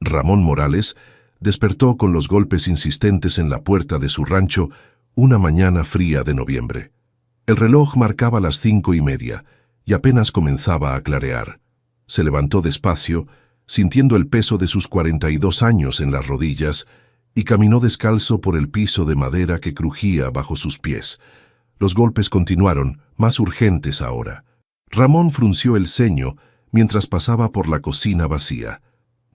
Ramón Morales despertó con los golpes insistentes en la puerta de su rancho una mañana fría de noviembre. El reloj marcaba las 5:30 y apenas comenzaba a clarear. Se levantó despacio, sintiendo el peso de sus 42 años en las rodillas, y caminó descalzo por el piso de madera que crujía bajo sus pies. Los golpes continuaron, más urgentes ahora. Ramón frunció el ceño mientras pasaba por la cocina vacía,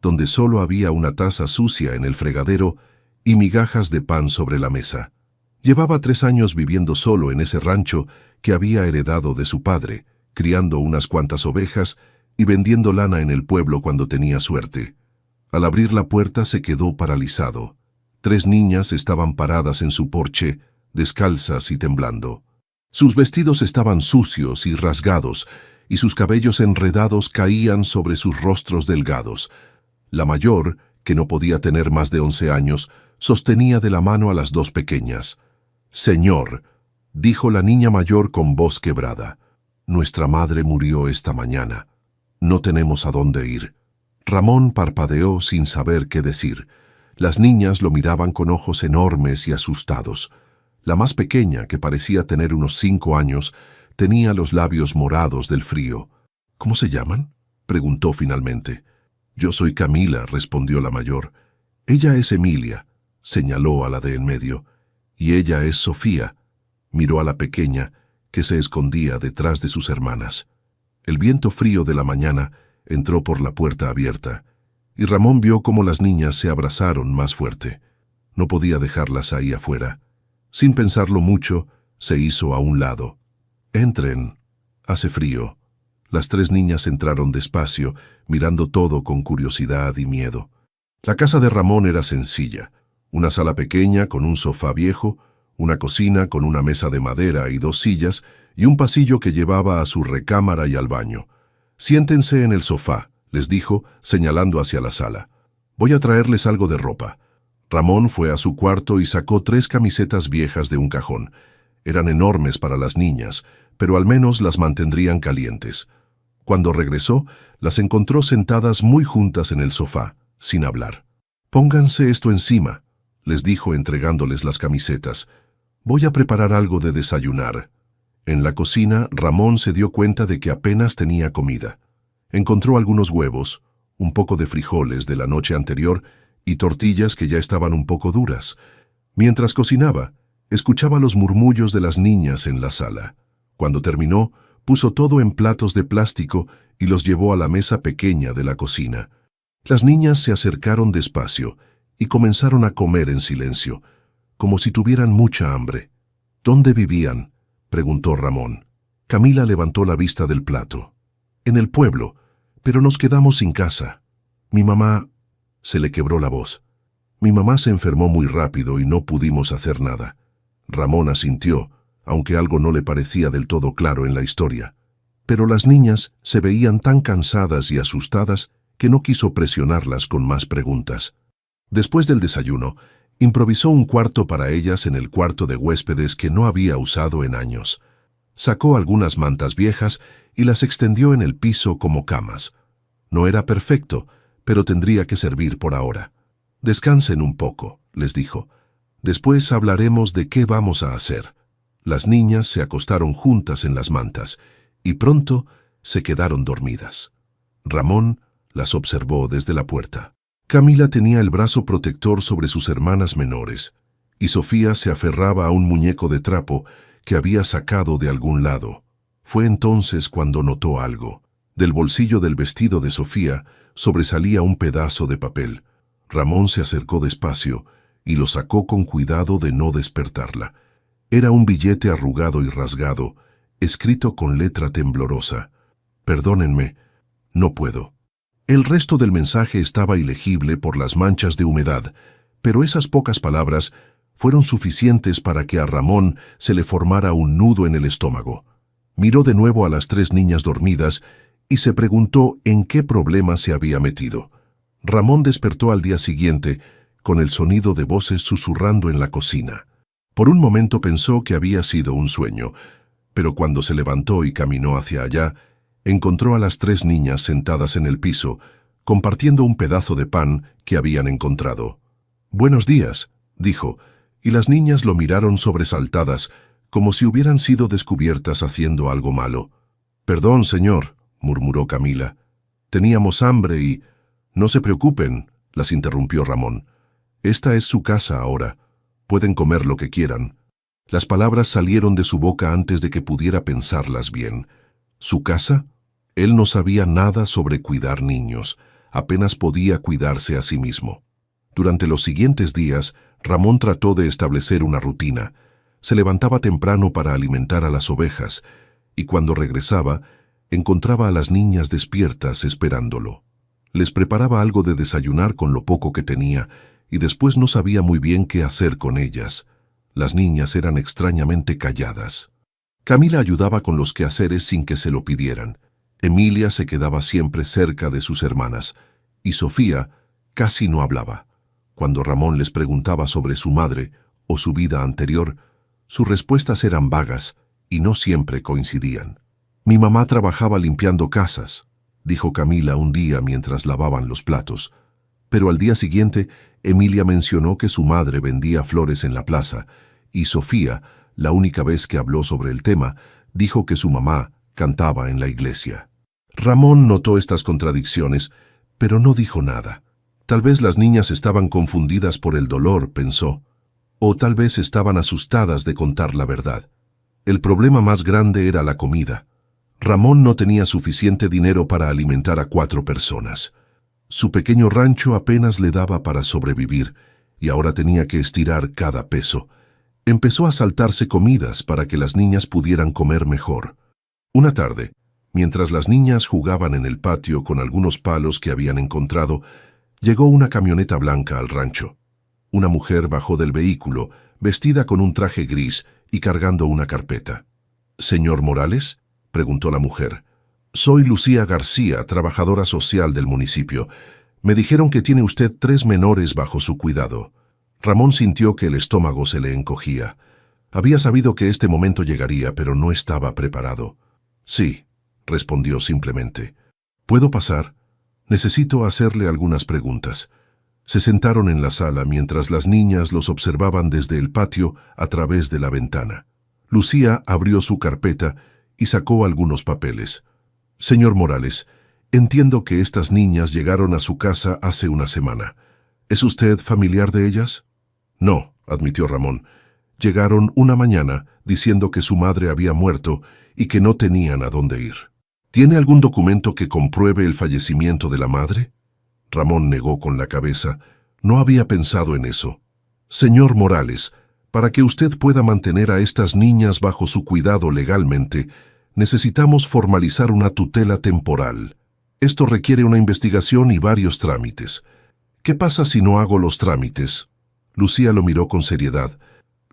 donde solo había una taza sucia en el fregadero y migajas de pan sobre la mesa. Llevaba 3 años viviendo solo en ese rancho que había heredado de su padre, criando unas cuantas ovejas y vendiendo lana en el pueblo cuando tenía suerte. Al abrir la puerta se quedó paralizado. 3 niñas estaban paradas en su porche, descalzas y temblando. Sus vestidos estaban sucios y rasgados, y sus cabellos enredados caían sobre sus rostros delgados. La mayor, que no podía tener más de 11 años, sostenía de la mano a las 2 pequeñas. «Señor», dijo la niña mayor con voz quebrada, «nuestra madre murió esta mañana. No tenemos a dónde ir». Ramón parpadeó sin saber qué decir. Las niñas lo miraban con ojos enormes y asustados. La más pequeña, que parecía tener unos 5 años, tenía los labios morados del frío. «¿Cómo se llaman?», preguntó finalmente. «Yo soy Camila», respondió la mayor. «Ella es Emilia», señaló a la de en medio. «Y ella es Sofía», miró a la pequeña, que se escondía detrás de sus hermanas. El viento frío de la mañana entró por la puerta abierta, y Ramón vio cómo las niñas se abrazaron más fuerte. No podía dejarlas ahí afuera. Sin pensarlo mucho, se hizo a un lado. «Entren, hace frío». Las 3 niñas entraron despacio, mirando todo con curiosidad y miedo. La casa de Ramón era sencilla. Una sala pequeña con un sofá viejo, una cocina con una mesa de madera y 2 sillas, y un pasillo que llevaba a su recámara y al baño. «Siéntense en el sofá», les dijo, señalando hacia la sala. «Voy a traerles algo de ropa». Ramón fue a su cuarto y sacó 3 camisetas viejas de un cajón. Eran enormes para las niñas, pero al menos las mantendrían calientes. Cuando regresó, las encontró sentadas muy juntas en el sofá, sin hablar. «Pónganse esto encima», les dijo entregándoles las camisetas. «Voy a preparar algo de desayunar». En la cocina, Ramón se dio cuenta de que apenas tenía comida. Encontró algunos huevos, un poco de frijoles de la noche anterior y tortillas que ya estaban un poco duras. Mientras cocinaba, escuchaba los murmullos de las niñas en la sala. Cuando terminó, puso todo en platos de plástico y los llevó a la mesa pequeña de la cocina. Las niñas se acercaron despacio y comenzaron a comer en silencio, como si tuvieran mucha hambre. «¿Dónde vivían?», preguntó Ramón. Camila levantó la vista del plato. «En el pueblo, pero nos quedamos sin casa. Mi mamá…» Se le quebró la voz. «Mi mamá se enfermó muy rápido y no pudimos hacer nada». Ramón asintió, aunque algo no le parecía del todo claro en la historia. Pero las niñas se veían tan cansadas y asustadas que no quiso presionarlas con más preguntas. Después del desayuno, improvisó un cuarto para ellas en el cuarto de huéspedes que no había usado en años. Sacó algunas mantas viejas y las extendió en el piso como camas. No era perfecto, pero tendría que servir por ahora. «Descansen un poco», les dijo. «Después hablaremos de qué vamos a hacer». Las niñas se acostaron juntas en las mantas y pronto se quedaron dormidas. Ramón las observó desde la puerta. Camila tenía el brazo protector sobre sus hermanas menores y Sofía se aferraba a un muñeco de trapo que había sacado de algún lado. Fue entonces cuando notó algo. Del bolsillo del vestido de Sofía sobresalía un pedazo de papel. Ramón se acercó despacio y lo sacó con cuidado de no despertarla. Era un billete arrugado y rasgado, escrito con letra temblorosa. «Perdónenme, no puedo». El resto del mensaje estaba ilegible por las manchas de humedad, pero esas pocas palabras fueron suficientes para que a Ramón se le formara un nudo en el estómago. Miró de nuevo a las 3 niñas dormidas y se preguntó en qué problema se había metido. Ramón despertó al día siguiente con el sonido de voces susurrando en la cocina. Por un momento pensó que había sido un sueño, pero cuando se levantó y caminó hacia allá, encontró a las 3 niñas sentadas en el piso, compartiendo un pedazo de pan que habían encontrado. «Buenos días», dijo, y las niñas lo miraron sobresaltadas, como si hubieran sido descubiertas haciendo algo malo. «Perdón, señor», murmuró Camila. «Teníamos hambre y...» «No se preocupen», las interrumpió Ramón. «Esta es su casa ahora. Pueden comer lo que quieran». Las palabras salieron de su boca antes de que pudiera pensarlas bien. ¿Su casa? Él no sabía nada sobre cuidar niños. Apenas podía cuidarse a sí mismo. Durante los siguientes días, Ramón trató de establecer una rutina. Se levantaba temprano para alimentar a las ovejas, y cuando regresaba, encontraba a las niñas despiertas esperándolo. Les preparaba algo de desayunar con lo poco que tenía, y después no sabía muy bien qué hacer con ellas. Las niñas eran extrañamente calladas. Camila ayudaba con los quehaceres sin que se lo pidieran. Emilia se quedaba siempre cerca de sus hermanas, y Sofía casi no hablaba. Cuando Ramón les preguntaba sobre su madre o su vida anterior, sus respuestas eran vagas y no siempre coincidían. «Mi mamá trabajaba limpiando casas», dijo Camila un día mientras lavaban los platos. Pero al día siguiente, Emilia mencionó que su madre vendía flores en la plaza, y Sofía, la única vez que habló sobre el tema, dijo que su mamá cantaba en la iglesia. Ramón notó estas contradicciones, pero no dijo nada. Tal vez las niñas estaban confundidas por el dolor, pensó, o tal vez estaban asustadas de contar la verdad. El problema más grande era la comida. Ramón no tenía suficiente dinero para alimentar a 4 personas. Su pequeño rancho apenas le daba para sobrevivir, y ahora tenía que estirar cada peso. Empezó a saltarse comidas para que las niñas pudieran comer mejor. Una tarde, mientras las niñas jugaban en el patio con algunos palos que habían encontrado, llegó una camioneta blanca al rancho. Una mujer bajó del vehículo, vestida con un traje gris y cargando una carpeta. «¿Señor Morales?», preguntó la mujer. «Soy Lucía García, trabajadora social del municipio. Me dijeron que tiene usted 3 menores bajo su cuidado». Ramón sintió que el estómago se le encogía. Había sabido que este momento llegaría, pero no estaba preparado. «Sí», respondió simplemente. «¿Puedo pasar? Necesito hacerle algunas preguntas». Se sentaron en la sala mientras las niñas los observaban desde el patio a través de la ventana. Lucía abrió su carpeta y sacó algunos papeles. «Señor Morales, entiendo que estas niñas llegaron a su casa hace una semana. ¿Es usted familiar de ellas?» «No», admitió Ramón. «Llegaron una mañana diciendo que su madre había muerto y que no tenían a dónde ir». «¿Tiene algún documento que compruebe el fallecimiento de la madre?» Ramón negó con la cabeza. No había pensado en eso. «Señor Morales, para que usted pueda mantener a estas niñas bajo su cuidado legalmente, necesitamos formalizar una tutela temporal. Esto requiere una investigación y varios trámites. ¿Qué pasa si no hago los trámites?» Lucía lo miró con seriedad.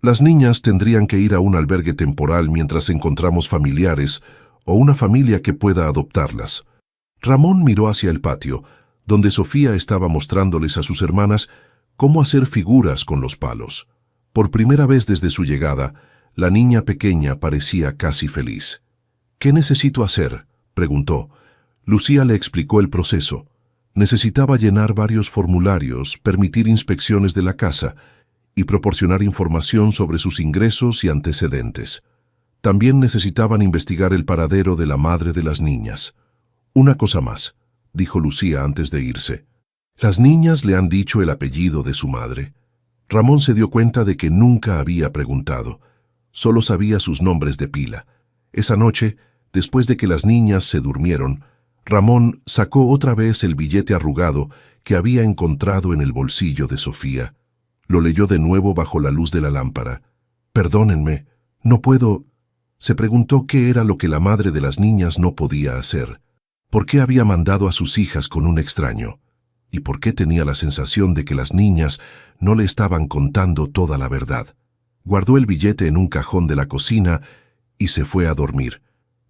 «Las niñas tendrían que ir a un albergue temporal mientras encontramos familiares o una familia que pueda adoptarlas». Ramón miró hacia el patio, donde Sofía estaba mostrándoles a sus hermanas cómo hacer figuras con los palos. Por primera vez desde su llegada, la niña pequeña parecía casi feliz. «¿Qué necesito hacer?», preguntó. Lucía le explicó el proceso. Necesitaba llenar varios formularios, permitir inspecciones de la casa y proporcionar información sobre sus ingresos y antecedentes. También necesitaban investigar el paradero de la madre de las niñas. «Una cosa más», dijo Lucía antes de irse. «¿Las niñas le han dicho el apellido de su madre?» Ramón se dio cuenta de que nunca había preguntado. Solo sabía sus nombres de pila. Esa noche, después de que las niñas se durmieron, Ramón sacó otra vez el billete arrugado que había encontrado en el bolsillo de Sofía. Lo leyó de nuevo bajo la luz de la lámpara. «Perdónenme, no puedo...» Se preguntó qué era lo que la madre de las niñas no podía hacer. ¿Por qué había mandado a sus hijas con un extraño? ¿Y por qué tenía la sensación de que las niñas no le estaban contando toda la verdad? Guardó el billete en un cajón de la cocina y se fue a dormir,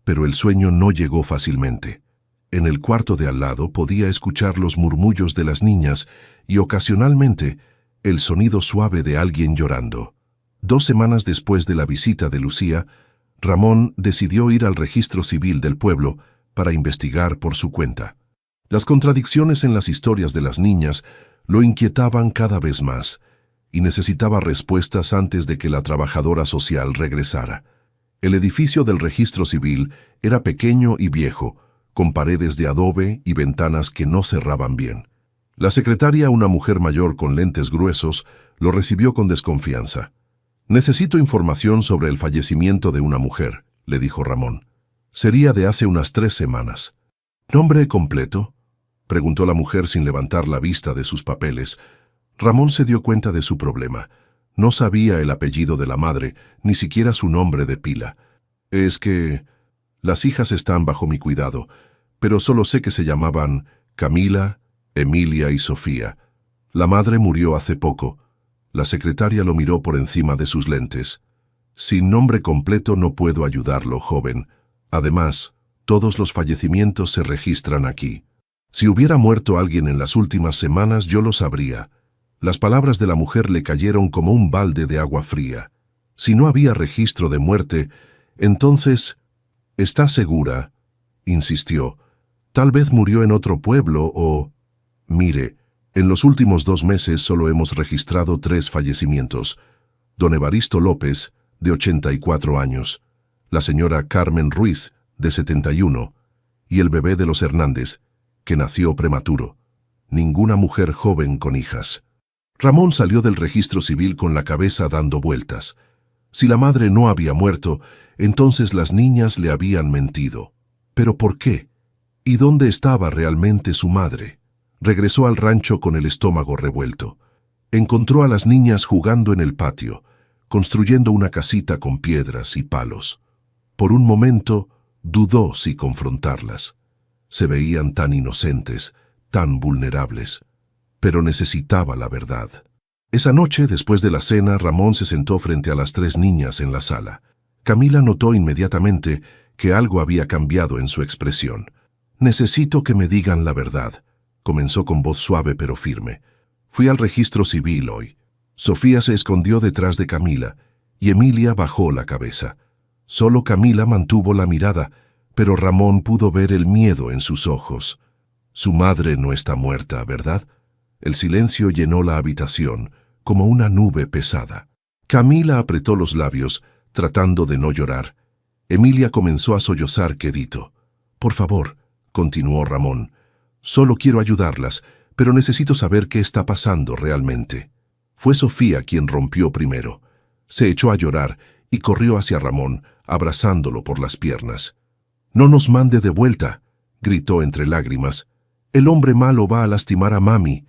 pero el sueño no llegó fácilmente. En el cuarto de al lado podía escuchar los murmullos de las niñas y ocasionalmente el sonido suave de alguien llorando. 2 semanas después de la visita de Lucía, Ramón decidió ir al registro civil del pueblo para investigar por su cuenta. Las contradicciones en las historias de las niñas lo inquietaban cada vez más, y necesitaba respuestas antes de que la trabajadora social regresara. El edificio del registro civil era pequeño y viejo, con paredes de adobe y ventanas que no cerraban bien. La secretaria, una mujer mayor con lentes gruesos, lo recibió con desconfianza. «Necesito información sobre el fallecimiento de una mujer», le dijo Ramón. «Sería de hace unas 3 semanas». «¿Nombre completo?», preguntó la mujer sin levantar la vista de sus papeles. Ramón se dio cuenta de su problema. No sabía el apellido de la madre, ni siquiera su nombre de pila. «Es que las hijas están bajo mi cuidado, pero solo sé que se llamaban Camila, Emilia y Sofía. La madre murió hace poco». La secretaria lo miró por encima de sus lentes. «Sin nombre completo no puedo ayudarlo, joven. Además, todos los fallecimientos se registran aquí. Si hubiera muerto alguien en las últimas semanas, yo lo sabría». Las palabras de la mujer le cayeron como un balde de agua fría. Si no había registro de muerte, entonces... «¿Está segura?», insistió. «Tal vez murió en otro pueblo o...». «Mire, en los últimos 2 meses solo hemos registrado 3 fallecimientos. Don Evaristo López, de 84 años, la señora Carmen Ruiz, de 71, y el bebé de los Hernández, que nació prematuro. Ninguna mujer joven con hijas». Ramón salió del registro civil con la cabeza dando vueltas. Si la madre no había muerto, entonces las niñas le habían mentido. ¿Pero por qué? ¿Y dónde estaba realmente su madre? Regresó al rancho con el estómago revuelto. Encontró a las niñas jugando en el patio, construyendo una casita con piedras y palos. Por un momento dudó si confrontarlas. Se veían tan inocentes, tan vulnerables. Pero necesitaba la verdad. Esa noche, después de la cena, Ramón se sentó frente a las 3 niñas en la sala. Camila notó inmediatamente que algo había cambiado en su expresión. «Necesito que me digan la verdad», comenzó con voz suave pero firme. «Fui al registro civil hoy». Sofía se escondió detrás de Camila y Emilia bajó la cabeza. Solo Camila mantuvo la mirada, pero Ramón pudo ver el miedo en sus ojos. «Su madre no está muerta, ¿verdad?». El silencio llenó la habitación, como una nube pesada. Camila apretó los labios, tratando de no llorar. Emilia comenzó a sollozar quedito. «Por favor», continuó Ramón, «solo quiero ayudarlas, pero necesito saber qué está pasando realmente». Fue Sofía quien rompió primero. Se echó a llorar y corrió hacia Ramón, abrazándolo por las piernas. «No nos mande de vuelta», gritó entre lágrimas. «El hombre malo va a lastimar a mami».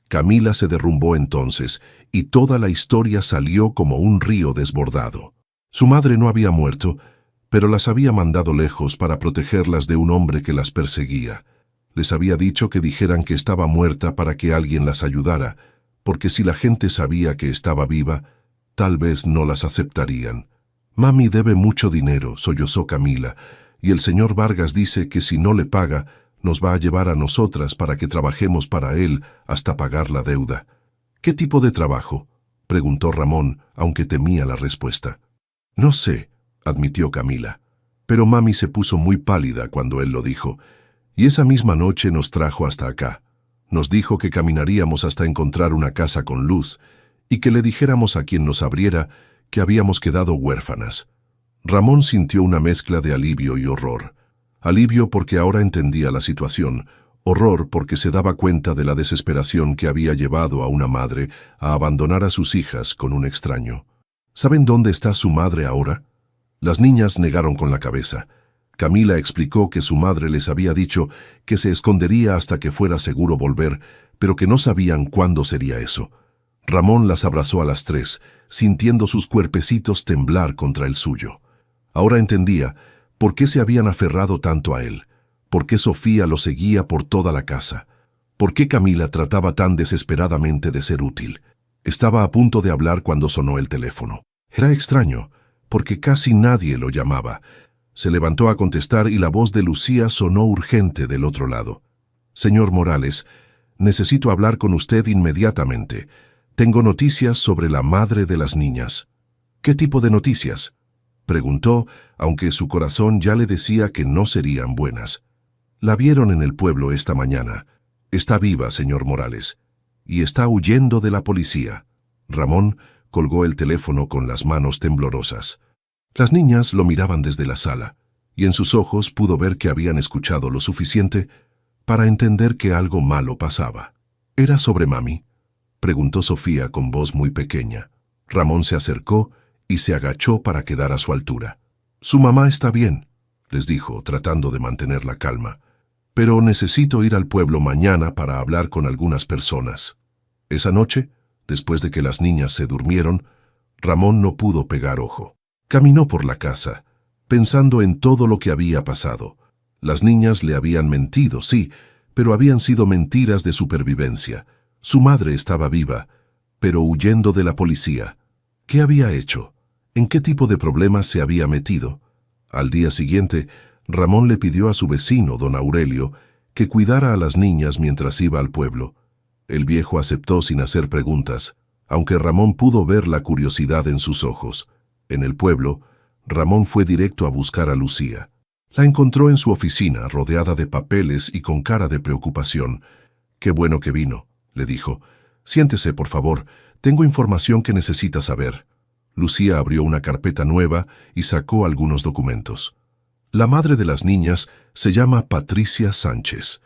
Camila se derrumbó entonces, y toda la historia salió como un río desbordado. Su madre no había muerto, pero las había mandado lejos para protegerlas de un hombre que las perseguía. Les había dicho que dijeran que estaba muerta para que alguien las ayudara, porque si la gente sabía que estaba viva, tal vez no las aceptarían. «Mami debe mucho dinero», sollozó Camila, «y el señor Vargas dice que si no le paga, nos va a llevar a nosotras para que trabajemos para él hasta pagar la deuda». «¿Qué tipo de trabajo?», preguntó Ramón, aunque temía la respuesta. «No sé», admitió Camila, pero mami se puso muy pálida cuando él lo dijo, y esa misma noche nos trajo hasta acá. Nos dijo que caminaríamos hasta encontrar una casa con luz y que le dijéramos a quien nos abriera que habíamos quedado huérfanas. Ramón sintió una mezcla de alivio y horror. Alivio porque ahora entendía la situación, horror porque se daba cuenta de la desesperación que había llevado a una madre a abandonar a sus hijas con un extraño. ¿Saben dónde está su madre ahora? Las niñas negaron con la cabeza. Camila explicó que su madre les había dicho que se escondería hasta que fuera seguro volver, pero que no sabían cuándo sería eso. Ramón las abrazó a las 3, sintiendo sus cuerpecitos temblar contra el suyo. Ahora entendía por qué se habían aferrado tanto a él, por qué Sofía lo seguía por toda la casa, por qué Camila trataba tan desesperadamente de ser útil. Estaba a punto de hablar cuando sonó el teléfono. Era extraño, porque casi nadie lo llamaba. Se levantó a contestar y la voz de Lucía sonó urgente del otro lado. «Señor Morales, necesito hablar con usted inmediatamente. Tengo noticias sobre la madre de las niñas». «¿Qué tipo de noticias?», preguntó, aunque su corazón ya le decía que no serían buenas. La vieron en el pueblo esta mañana. Está viva, señor Morales, y está huyendo de la policía. Ramón colgó el teléfono con las manos temblorosas. Las niñas lo miraban desde la sala, y en sus ojos pudo ver que habían escuchado lo suficiente para entender que algo malo pasaba. ¿Era sobre mami?, preguntó Sofía con voz muy pequeña. Ramón se acercó y se agachó para quedar a su altura. «Su mamá está bien», les dijo, tratando de mantener la calma. «Pero necesito ir al pueblo mañana para hablar con algunas personas». Esa noche, después de que las niñas se durmieron, Ramón no pudo pegar ojo. Caminó por la casa, pensando en todo lo que había pasado. Las niñas le habían mentido, sí, pero habían sido mentiras de supervivencia. Su madre estaba viva, pero huyendo de la policía. ¿Qué había hecho? ¿En qué tipo de problemas se había metido? Al día siguiente, Ramón le pidió a su vecino, don Aurelio, que cuidara a las niñas mientras iba al pueblo. El viejo aceptó sin hacer preguntas, aunque Ramón pudo ver la curiosidad en sus ojos. En el pueblo, Ramón fue directo a buscar a Lucía. La encontró en su oficina, rodeada de papeles y con cara de preocupación. «Qué bueno que vino», le dijo. «Siéntese, por favor. Tengo información que necesita saber». Lucía abrió una carpeta nueva y sacó algunos documentos. La madre de las niñas se llama Patricia Sánchez.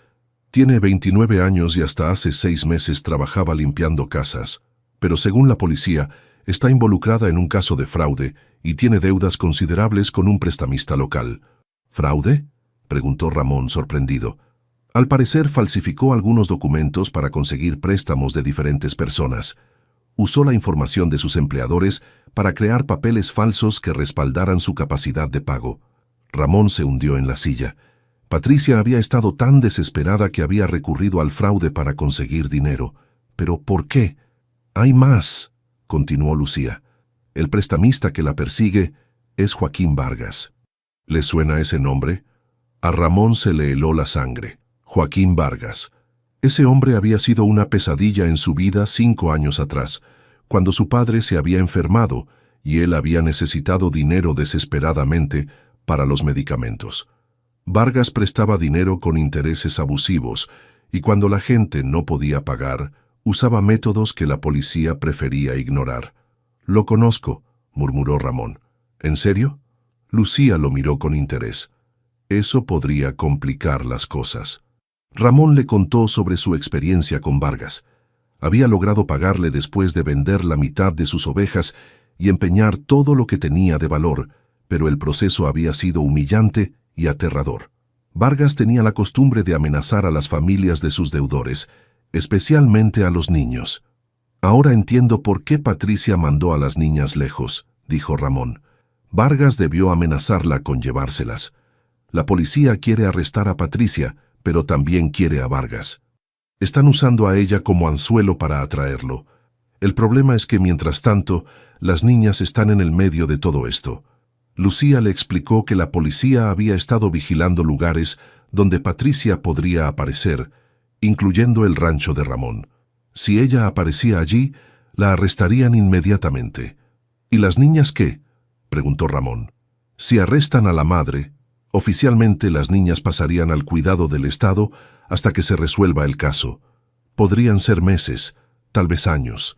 Tiene 29 años y hasta hace 6 meses trabajaba limpiando casas, pero según la policía, está involucrada en un caso de fraude y tiene deudas considerables con un prestamista local. ¿Fraude?, preguntó Ramón sorprendido. Al parecer falsificó algunos documentos para conseguir préstamos de diferentes personas. Usó la información de sus empleadores para crear papeles falsos que respaldaran su capacidad de pago. Ramón se hundió en la silla. Patricia había estado tan desesperada que había recurrido al fraude para conseguir dinero. ¿Pero por qué? «Hay más», continuó Lucía. «El prestamista que la persigue es Joaquín Vargas». ¿Le suena ese nombre? A Ramón se le heló la sangre. Joaquín Vargas. Ese hombre había sido una pesadilla en su vida 5 años atrás, cuando su padre se había enfermado y él había necesitado dinero desesperadamente para los medicamentos. Vargas prestaba dinero con intereses abusivos y cuando la gente no podía pagar, usaba métodos que la policía prefería ignorar. «Lo conozco», murmuró Ramón. «¿En serio?». Lucía lo miró con interés. Eso podría complicar las cosas. Ramón le contó sobre su experiencia con Vargas. Había logrado pagarle después de vender la mitad de sus ovejas y empeñar todo lo que tenía de valor, pero el proceso había sido humillante y aterrador. Vargas tenía la costumbre de amenazar a las familias de sus deudores, especialmente a los niños. «Ahora entiendo por qué Patricia mandó a las niñas lejos», dijo Ramón. «Vargas debió amenazarla con llevárselas. La policía quiere arrestar a Patricia, pero también quiere a Vargas. Están usando a ella como anzuelo para atraerlo. El problema es que, mientras tanto, las niñas están en el medio de todo esto». Lucía le explicó que la policía había estado vigilando lugares donde Patricia podría aparecer, incluyendo el rancho de Ramón. Si ella aparecía allí, la arrestarían inmediatamente. «¿Y las niñas qué?», preguntó Ramón. «Si arrestan a la madre, oficialmente las niñas pasarían al cuidado del Estado hasta que se resuelva el caso. Podrían ser meses, tal vez años».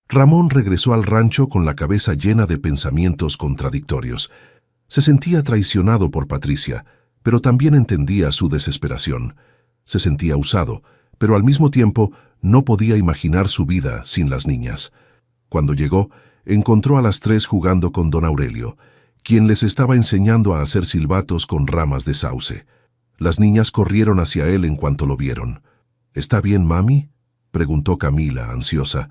Ramón regresó al rancho con la cabeza llena de pensamientos contradictorios. Se sentía traicionado por Patricia, pero también entendía su desesperación. Se sentía usado, pero al mismo tiempo no podía imaginar su vida sin las niñas. Cuando llegó, encontró a las 3 jugando con don Aurelio, quien les estaba enseñando a hacer silbatos con ramas de sauce. Las niñas corrieron hacia él en cuanto lo vieron. «¿Está bien, mami?», preguntó Camila, ansiosa.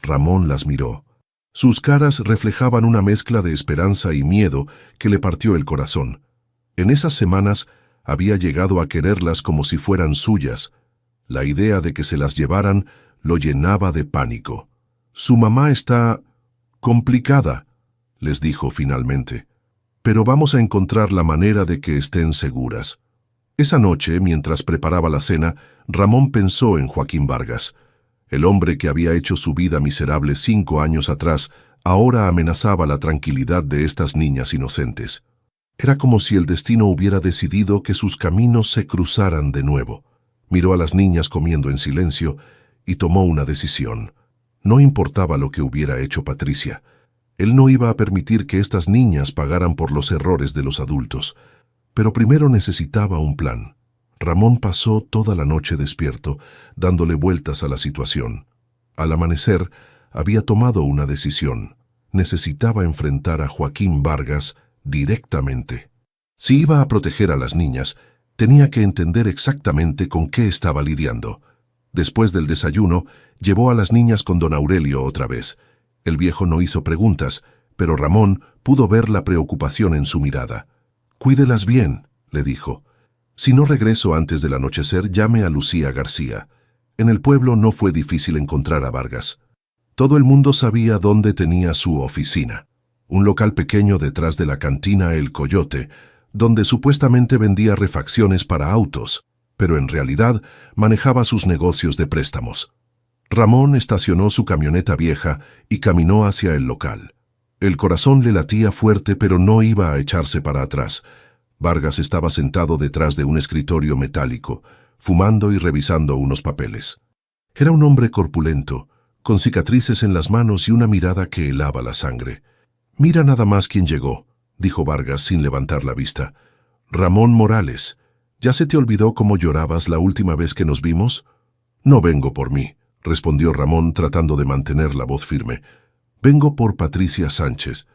Ramón las miró. Sus caras reflejaban una mezcla de esperanza y miedo que le partió el corazón. En esas semanas había llegado a quererlas como si fueran suyas. La idea de que se las llevaran lo llenaba de pánico. «Su mamá está complicada», les dijo finalmente. «Pero vamos a encontrar la manera de que estén seguras». Esa noche, mientras preparaba la cena, Ramón pensó en Joaquín Vargas. El hombre que había hecho su vida miserable 5 años atrás ahora amenazaba la tranquilidad de estas niñas inocentes. Era como si el destino hubiera decidido que sus caminos se cruzaran de nuevo. Miró a las niñas comiendo en silencio y tomó una decisión. No importaba lo que hubiera hecho Patricia. Él no iba a permitir que estas niñas pagaran por los errores de los adultos. Pero primero necesitaba un plan. Ramón pasó toda la noche despierto, dándole vueltas a la situación. Al amanecer, había tomado una decisión. Necesitaba enfrentar a Joaquín Vargas directamente. Si iba a proteger a las niñas, tenía que entender exactamente con qué estaba lidiando. Después del desayuno, llevó a las niñas con don Aurelio otra vez. El viejo no hizo preguntas, pero Ramón pudo ver la preocupación en su mirada. «Cuídelas bien», le dijo. «Si no regreso antes del anochecer, llame a Lucía García». En el pueblo no fue difícil encontrar a Vargas. Todo el mundo sabía dónde tenía su oficina. Un local pequeño detrás de la cantina El Coyote, donde supuestamente vendía refacciones para autos, pero en realidad manejaba sus negocios de préstamos. Ramón estacionó su camioneta vieja y caminó hacia el local. El corazón le latía fuerte, pero no iba a echarse para atrás. Vargas estaba sentado detrás de un escritorio metálico, fumando y revisando unos papeles. Era un hombre corpulento, con cicatrices en las manos y una mirada que helaba la sangre. «Mira nada más quién llegó», dijo Vargas sin levantar la vista. «Ramón Morales. ¿Ya se te olvidó cómo llorabas la última vez que nos vimos?» «No vengo por mí», respondió Ramón tratando de mantener la voz firme. «Vengo por Patricia Sánchez».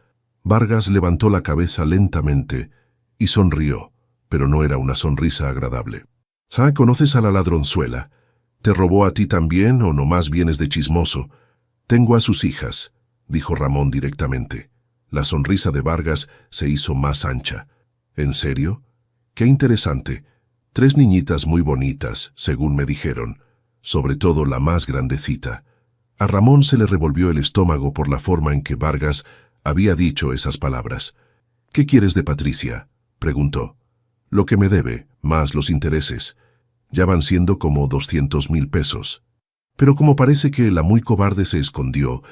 Vargas levantó la cabeza lentamente y sonrió, pero no era una sonrisa agradable. «¿Conoces a la ladronzuela? ¿Te robó a ti también o nomás vienes de chismoso?» «Tengo a sus hijas», dijo Ramón directamente. La sonrisa de Vargas se hizo más ancha. «¿En serio? Qué interesante. 3 niñitas muy bonitas, según me dijeron, sobre todo la más grandecita». A Ramón se le revolvió el estómago por la forma en que Vargas había dicho esas palabras. «¿Qué quieres de Patricia?», preguntó. «Lo que me debe, más los intereses. Ya van siendo como 200,000 pesos. Pero como parece que la muy cobarde se escondió,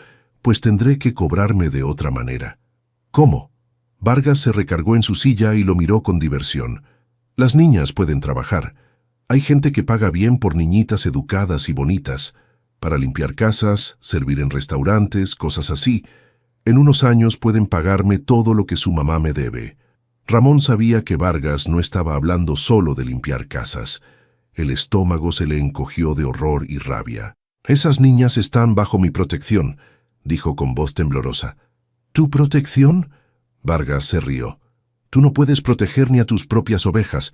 pues tendré que cobrarme de otra manera». «¿Cómo?». Vargas se recargó en su silla y lo miró con diversión. «Las niñas pueden trabajar. Hay gente que paga bien por niñitas educadas y bonitas, para limpiar casas, servir en restaurantes, cosas así. En unos años pueden pagarme todo lo que su mamá me debe». Ramón sabía que Vargas no estaba hablando solo de limpiar casas. El estómago se le encogió de horror y rabia. «Esas niñas están bajo mi protección», dijo con voz temblorosa. «¿Tu protección?». Vargas se rió. «Tú no puedes proteger ni a tus propias ovejas.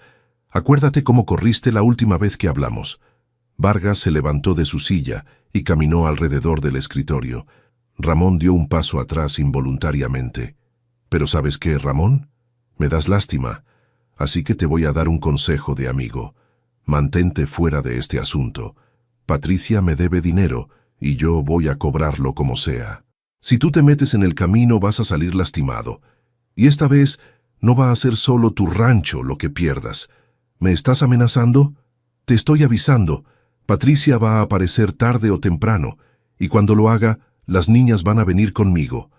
Acuérdate cómo corriste la última vez que hablamos». Vargas se levantó de su silla y caminó alrededor del escritorio. Ramón dio un paso atrás involuntariamente. «¿Pero sabes qué, Ramón? Me das lástima, así que te voy a dar un consejo de amigo. Mantente fuera de este asunto. Patricia me debe dinero y yo voy a cobrarlo como sea. Si tú te metes en el camino vas a salir lastimado. Y esta vez no va a ser solo tu rancho lo que pierdas. ¿Me estás amenazando? Te estoy avisando. Patricia va a aparecer tarde o temprano, y cuando lo haga, las niñas van a venir conmigo.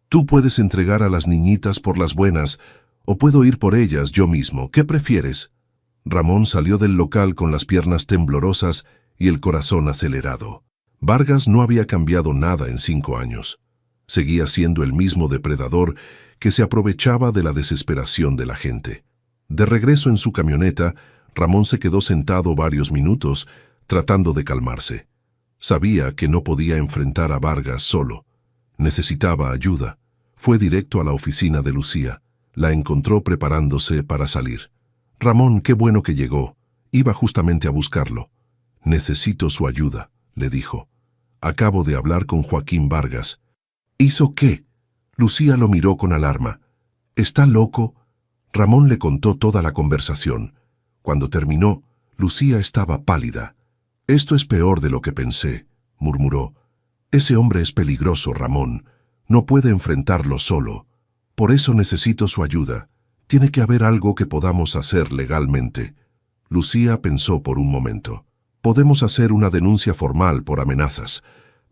Tú puedes entregar a las niñitas por las buenas, o puedo ir por ellas yo mismo. ¿Qué prefieres?». Ramón salió del local con las piernas temblorosas y el corazón acelerado. Vargas no había cambiado nada en 5 años. Seguía siendo el mismo depredador que se aprovechaba de la desesperación de la gente. De regreso en su camioneta, Ramón se quedó sentado varios minutos, tratando de calmarse. Sabía que no podía enfrentar a Vargas solo. Necesitaba ayuda. Fue directo a la oficina de Lucía. La encontró preparándose para salir. «Ramón, qué bueno que llegó. Iba justamente a buscarlo». «Necesito su ayuda», le dijo. «Acabo de hablar con Joaquín Vargas». «¿Hizo qué?». Lucía lo miró con alarma. «¿Está loco?». Ramón le contó toda la conversación. Cuando terminó, Lucía estaba pálida. «Esto es peor de lo que pensé», murmuró. «Ese hombre es peligroso, Ramón. No puede enfrentarlo solo. Por eso necesito su ayuda. Tiene que haber algo que podamos hacer legalmente». Lucía pensó por un momento. «Podemos hacer una denuncia formal por amenazas.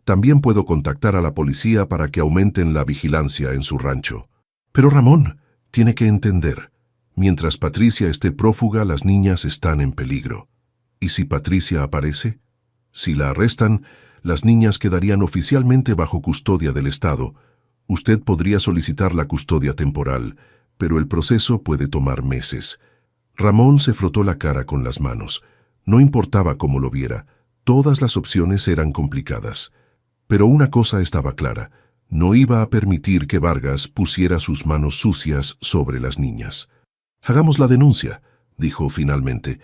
También puedo contactar a la policía para que aumenten la vigilancia en su rancho». «Pero Ramón, tiene que entender, Mientras Patricia esté prófuga, las niñas están en peligro. ¿Y si Patricia aparece? Si la arrestan, las niñas quedarían oficialmente bajo custodia del Estado. Usted podría solicitar la custodia temporal, pero el proceso puede tomar meses. Ramón se frotó la cara con las manos. No importaba cómo lo viera, todas las opciones eran complicadas. Pero una cosa estaba clara, no iba a permitir que Vargas pusiera sus manos sucias sobre las niñas. «Hagamos la denuncia», dijo finalmente,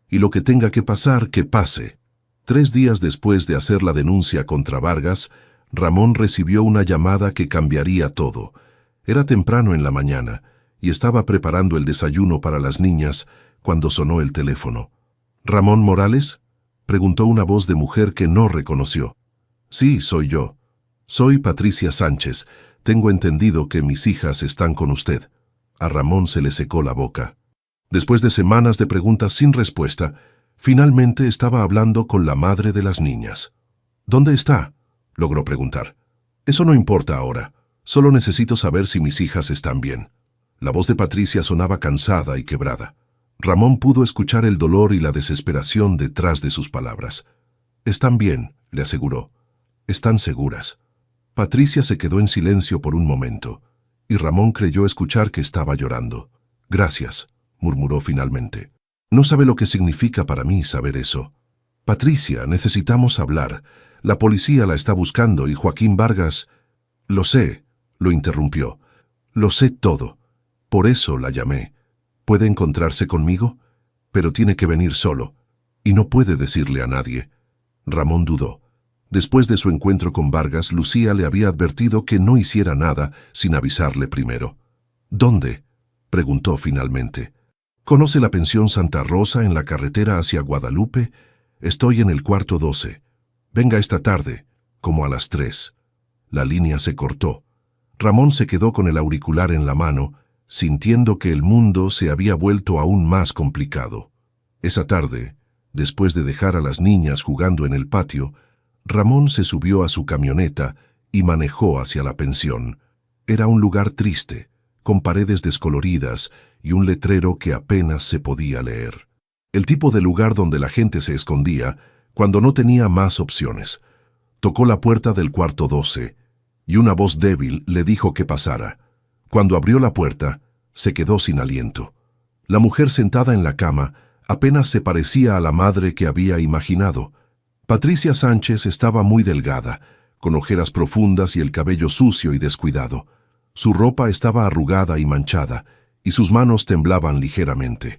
«y lo que tenga que pasar, que pase». 3 días después de hacer la denuncia contra Vargas, Ramón recibió una llamada que cambiaría todo. Era temprano en la mañana y estaba preparando el desayuno para las niñas cuando sonó el teléfono. «¿Ramón Morales?», preguntó una voz de mujer que no reconoció. «Sí, soy yo. Soy Patricia Sánchez. Tengo entendido que mis hijas están con usted». A Ramón se le secó la boca. Después de semanas de preguntas sin respuesta, finalmente estaba hablando con la madre de las niñas. «¿Dónde está?», logró preguntar. «Eso no importa ahora. Solo necesito saber si mis hijas están bien». La voz de Patricia sonaba cansada y quebrada. Ramón pudo escuchar el dolor y la desesperación detrás de sus palabras. «Están bien», le aseguró. «Están seguras». Patricia se quedó en silencio por un momento, y Ramón creyó escuchar que estaba llorando. «Gracias», murmuró finalmente. «No sabe lo que significa para mí saber eso». «Patricia, necesitamos hablar. La policía la está buscando y Joaquín Vargas...» «Lo sé», lo interrumpió. «Lo sé todo. Por eso la llamé. ¿Puede encontrarse conmigo? Pero tiene que venir solo. Y no puede decirle a nadie». Ramón dudó. Después de su encuentro con Vargas, Lucía le había advertido que no hiciera nada sin avisarle primero. «¿Dónde?», preguntó finalmente. «¿Conoce la pensión Santa Rosa en la carretera hacia Guadalupe? Estoy en el cuarto 12. Venga esta tarde, como a las 3». La línea se cortó. Ramón se quedó con el auricular en la mano, sintiendo que el mundo se había vuelto aún más complicado. Esa tarde, después de dejar a las niñas jugando en el patio, Ramón se subió a su camioneta y manejó hacia la pensión. Era un lugar triste, con paredes descoloridas y un letrero que apenas se podía leer. El tipo de lugar donde la gente se escondía cuando no tenía más opciones. Tocó la puerta del cuarto 12 y una voz débil le dijo que pasara. Cuando abrió la puerta, se quedó sin aliento. La mujer sentada en la cama apenas se parecía a la madre que había imaginado. Patricia Sánchez estaba muy delgada, con ojeras profundas y el cabello sucio y descuidado. Su ropa estaba arrugada y manchada, y sus manos temblaban ligeramente.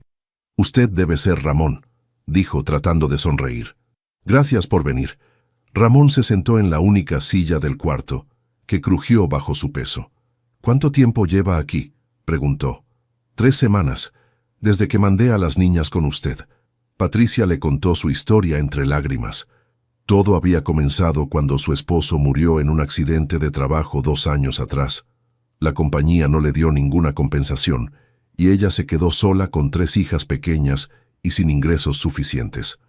«Usted debe ser Ramón», dijo tratando de sonreír. «Gracias por venir». Ramón se sentó en la única silla del cuarto, que crujió bajo su peso. «¿Cuánto tiempo lleva aquí?», preguntó. «3 semanas, desde que mandé a las niñas con usted». Patricia le contó su historia entre lágrimas. Todo había comenzado cuando su esposo murió en un accidente de trabajo 2 años atrás. La compañía no le dio ninguna compensación, y ella se quedó sola con 3 hijas pequeñas y sin ingresos suficientes.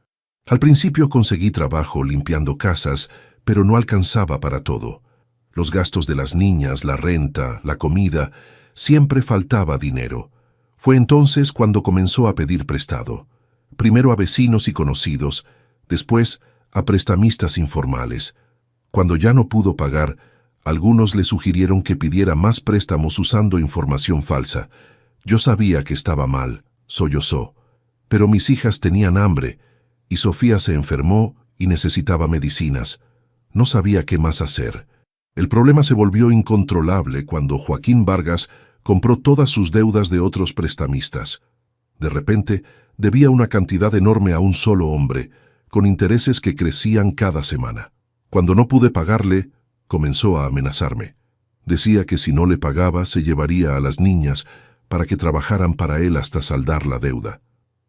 Al principio conseguí trabajo limpiando casas, pero no alcanzaba para todo. Los gastos de las niñas, la renta, la comida, siempre faltaba dinero. Fue entonces cuando comenzó a pedir prestado. Primero a vecinos y conocidos, después a prestamistas informales. Cuando ya no pudo pagar, algunos le sugirieron que pidiera más préstamos usando información falsa. Yo sabía que estaba mal, sollozó, pero mis hijas tenían hambre, y Sofía se enfermó y necesitaba medicinas. No sabía qué más hacer. El problema se volvió incontrolable cuando Joaquín Vargas compró todas sus deudas de otros prestamistas. De repente, debía una cantidad enorme a un solo hombre, con intereses que crecían cada semana. Cuando no pude pagarle, comenzó a amenazarme. Decía que si no le pagaba, se llevaría a las niñas para que trabajaran para él hasta saldar la deuda.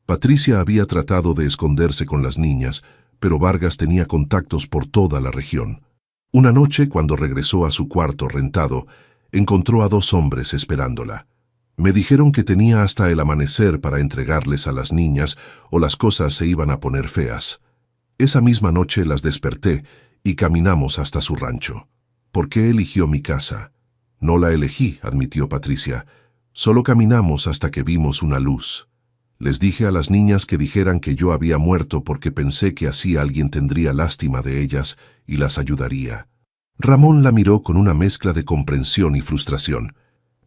Patricia había tratado de esconderse con las niñas, pero Vargas tenía contactos por toda la región. Una noche, cuando regresó a su cuarto rentado, encontró a 2 hombres esperándola. Me dijeron que tenía hasta el amanecer para entregarles a las niñas o las cosas se iban a poner feas. Esa misma noche las desperté y caminamos hasta su rancho. ¿Por qué eligió mi casa? No la elegí, admitió Patricia, Solo caminamos hasta que vimos una luz. Les dije a las niñas que dijeran que yo había muerto porque pensé que así alguien tendría lástima de ellas y las ayudaría. Ramón la miró con una mezcla de comprensión y frustración.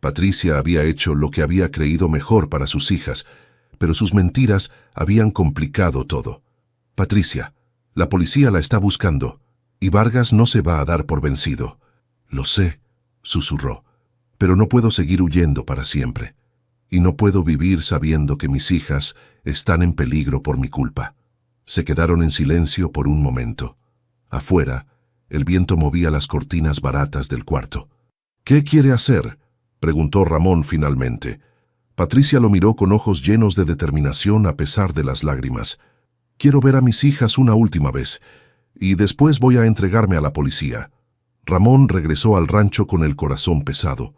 Patricia había hecho lo que había creído mejor para sus hijas, pero sus mentiras habían complicado todo. Patricia, la policía la está buscando, y Vargas no se va a dar por vencido. Lo sé, susurró, pero no puedo seguir huyendo para siempre. Y no puedo vivir sabiendo que mis hijas están en peligro por mi culpa. Se quedaron en silencio por un momento. Afuera, el viento movía las cortinas baratas del cuarto. «¿Qué quiere hacer?», preguntó Ramón finalmente. Patricia lo miró con ojos llenos de determinación a pesar de las lágrimas. «Quiero ver a mis hijas una última vez, y después voy a entregarme a la policía». Ramón regresó al rancho con el corazón pesado.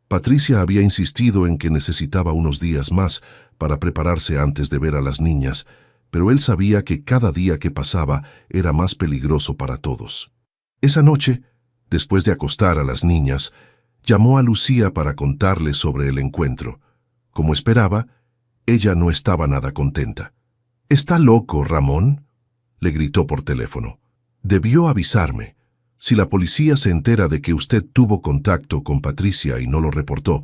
Patricia había insistido en que necesitaba unos días más para prepararse antes de ver a las niñas, pero él sabía que cada día que pasaba era más peligroso para todos. Esa noche, después de acostar a las niñas, llamó a Lucía para contarle sobre el encuentro. Como esperaba, ella no estaba nada contenta. «¿Está loco, Ramón?», le gritó por teléfono. «Debió avisarme. Si la policía se entera de que usted tuvo contacto con Patricia y no lo reportó,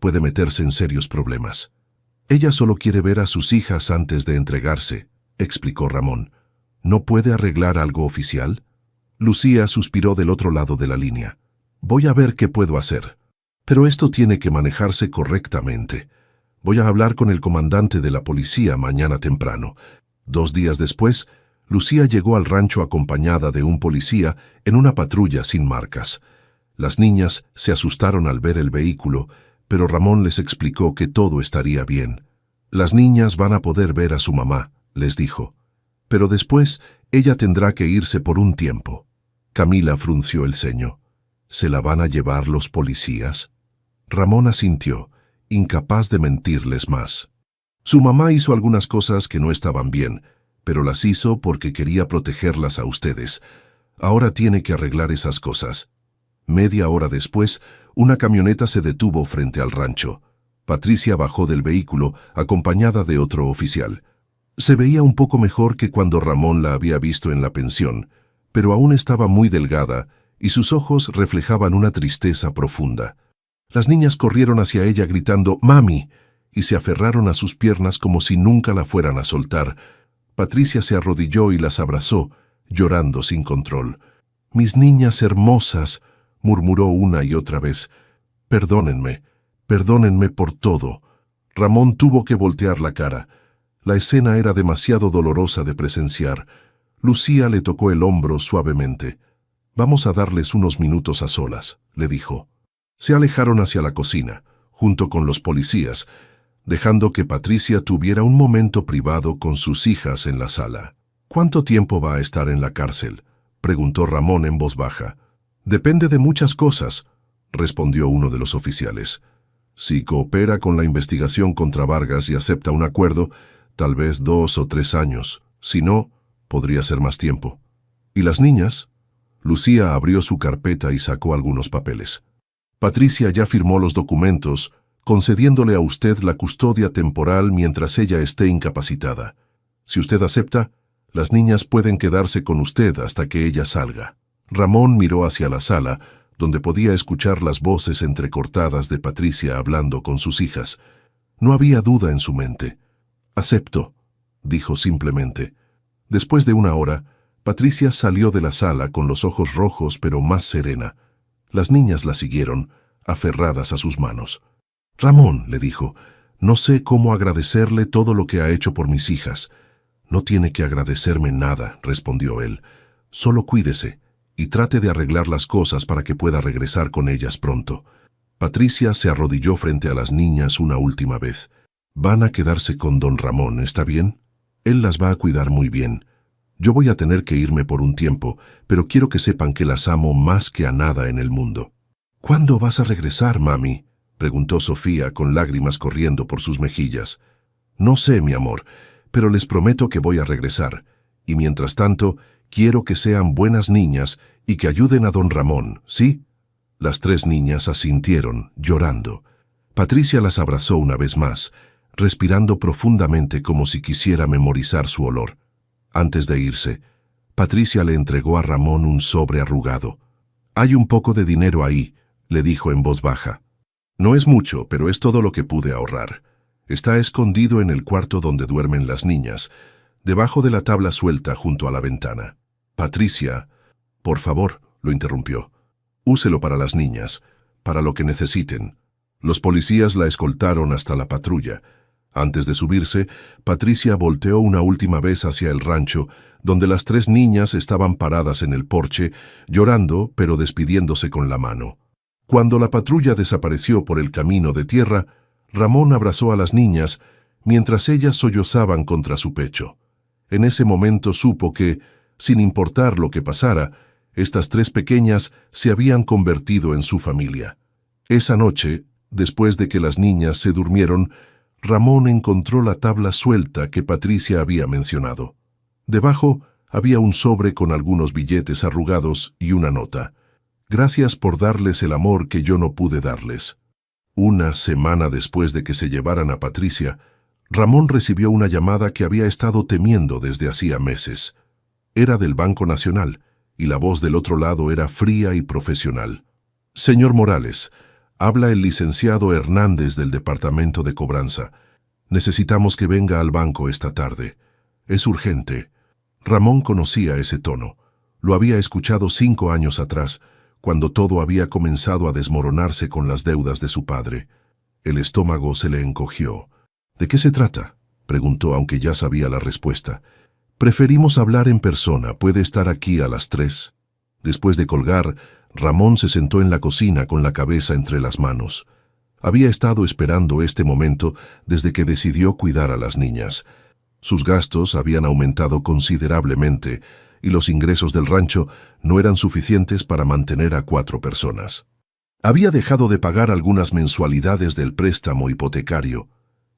puede meterse en serios problemas». «Ella solo quiere ver a sus hijas antes de entregarse», explicó Ramón. «¿No puede arreglar algo oficial?». Lucía suspiró del otro lado de la línea. «Voy a ver qué puedo hacer. Pero esto tiene que manejarse correctamente. Voy a hablar con el comandante de la policía mañana temprano». 2 días después, Lucía llegó al rancho acompañada de un policía en una patrulla sin marcas. Las niñas se asustaron al ver el vehículo, pero Ramón les explicó que todo estaría bien. «Las niñas van a poder ver a su mamá», les dijo. «Pero después ella tendrá que irse por un tiempo». Camila frunció el ceño. «¿Se la van a llevar los policías?». Ramón asintió, incapaz de mentirles más. Su mamá hizo algunas cosas que no estaban bien, pero las hizo porque quería protegerlas a ustedes. Ahora tiene que arreglar esas cosas. Media hora después, una camioneta se detuvo frente al rancho. Patricia bajó del vehículo, acompañada de otro oficial. Se veía un poco mejor que cuando Ramón la había visto en la pensión, pero aún estaba muy delgada y sus ojos reflejaban una tristeza profunda. Las niñas corrieron hacia ella gritando «¡Mami!» y se aferraron a sus piernas como si nunca la fueran a soltar. Patricia se arrodilló y las abrazó, llorando sin control. «Mis niñas hermosas», murmuró una y otra vez. «Perdónenme, perdónenme por todo». Ramón tuvo que voltear la cara. La escena era demasiado dolorosa de presenciar. Lucía le tocó el hombro suavemente. «Vamos a darles unos minutos a solas», le dijo. Se alejaron hacia la cocina, junto con los policías, dejando que Patricia tuviera un momento privado con sus hijas en la sala. «¿Cuánto tiempo va a estar en la cárcel?», preguntó Ramón en voz baja. «Depende de muchas cosas», respondió uno de los oficiales. «Si coopera con la investigación contra Vargas y acepta un acuerdo, tal vez 2 o 3 años. Si no, podría ser más tiempo». «¿Y las niñas?». Lucía abrió su carpeta y sacó algunos papeles. «Patricia ya firmó los documentos, concediéndole a usted la custodia temporal mientras ella esté incapacitada. Si usted acepta, las niñas pueden quedarse con usted hasta que ella salga». Ramón miró hacia la sala, donde podía escuchar las voces entrecortadas de Patricia hablando con sus hijas. No había duda en su mente. «Acepto», dijo simplemente. Después de 1 hora, Patricia salió de la sala con los ojos rojos pero más serena. Las niñas la siguieron, aferradas a sus manos. «Ramón», le dijo, «no sé cómo agradecerle todo lo que ha hecho por mis hijas». «No tiene que agradecerme nada», respondió él. «Solo cuídese y trate de arreglar las cosas para que pueda regresar con ellas pronto». Patricia se arrodilló frente a las niñas una última vez. «Van a quedarse con don Ramón, ¿está bien? Él las va a cuidar muy bien. Yo voy a tener que irme por un tiempo, pero quiero que sepan que las amo más que a nada en el mundo». «¿Cuándo vas a regresar, mami?», preguntó Sofía con lágrimas corriendo por sus mejillas. «No sé, mi amor, pero les prometo que voy a regresar, y mientras tanto, quiero que sean buenas niñas y que ayuden a don Ramón, ¿sí?». Las 3 niñas asintieron, llorando. Patricia las abrazó una vez más, respirando profundamente como si quisiera memorizar su olor. Antes de irse, Patricia le entregó a Ramón un sobre arrugado. «Hay un poco de dinero ahí», le dijo en voz baja. «No es mucho, pero es todo lo que pude ahorrar. Está escondido en el cuarto donde duermen las niñas, debajo de la tabla suelta junto a la ventana». «Patricia, por favor», lo interrumpió. «Úselo para las niñas, para lo que necesiten». Los policías la escoltaron hasta la patrulla. Antes de subirse, Patricia volteó una última vez hacia el rancho, donde las 3 niñas estaban paradas en el porche, llorando pero despidiéndose con la mano. Cuando la patrulla desapareció por el camino de tierra, Ramón abrazó a las niñas, mientras ellas sollozaban contra su pecho. En ese momento supo que, sin importar lo que pasara, estas 3 pequeñas se habían convertido en su familia. Esa noche, después de que las niñas se durmieron, Ramón encontró la tabla suelta que Patricia había mencionado. Debajo había un sobre con algunos billetes arrugados y una nota. «Gracias por darles el amor que yo no pude darles». Una semana después de que se llevaran a Patricia, Ramón recibió una llamada que había estado temiendo desde hacía meses. Era del Banco Nacional, y la voz del otro lado era fría y profesional. «Señor Morales, habla el licenciado Hernández del Departamento de Cobranza. Necesitamos que venga al banco esta tarde. Es urgente». Ramón conocía ese tono. Lo había escuchado 5 años atrás, cuando todo había comenzado a desmoronarse con las deudas de su padre. El estómago se le encogió. «¿De qué se trata?», preguntó, aunque ya sabía la respuesta. «Preferimos hablar en persona. ¿Puede estar aquí a las 3?» Después de colgar, Ramón se sentó en la cocina con la cabeza entre las manos. Había estado esperando este momento desde que decidió cuidar a las niñas. Sus gastos habían aumentado considerablemente y los ingresos del rancho no eran suficientes para mantener a 4 personas. Había dejado de pagar algunas mensualidades del préstamo hipotecario,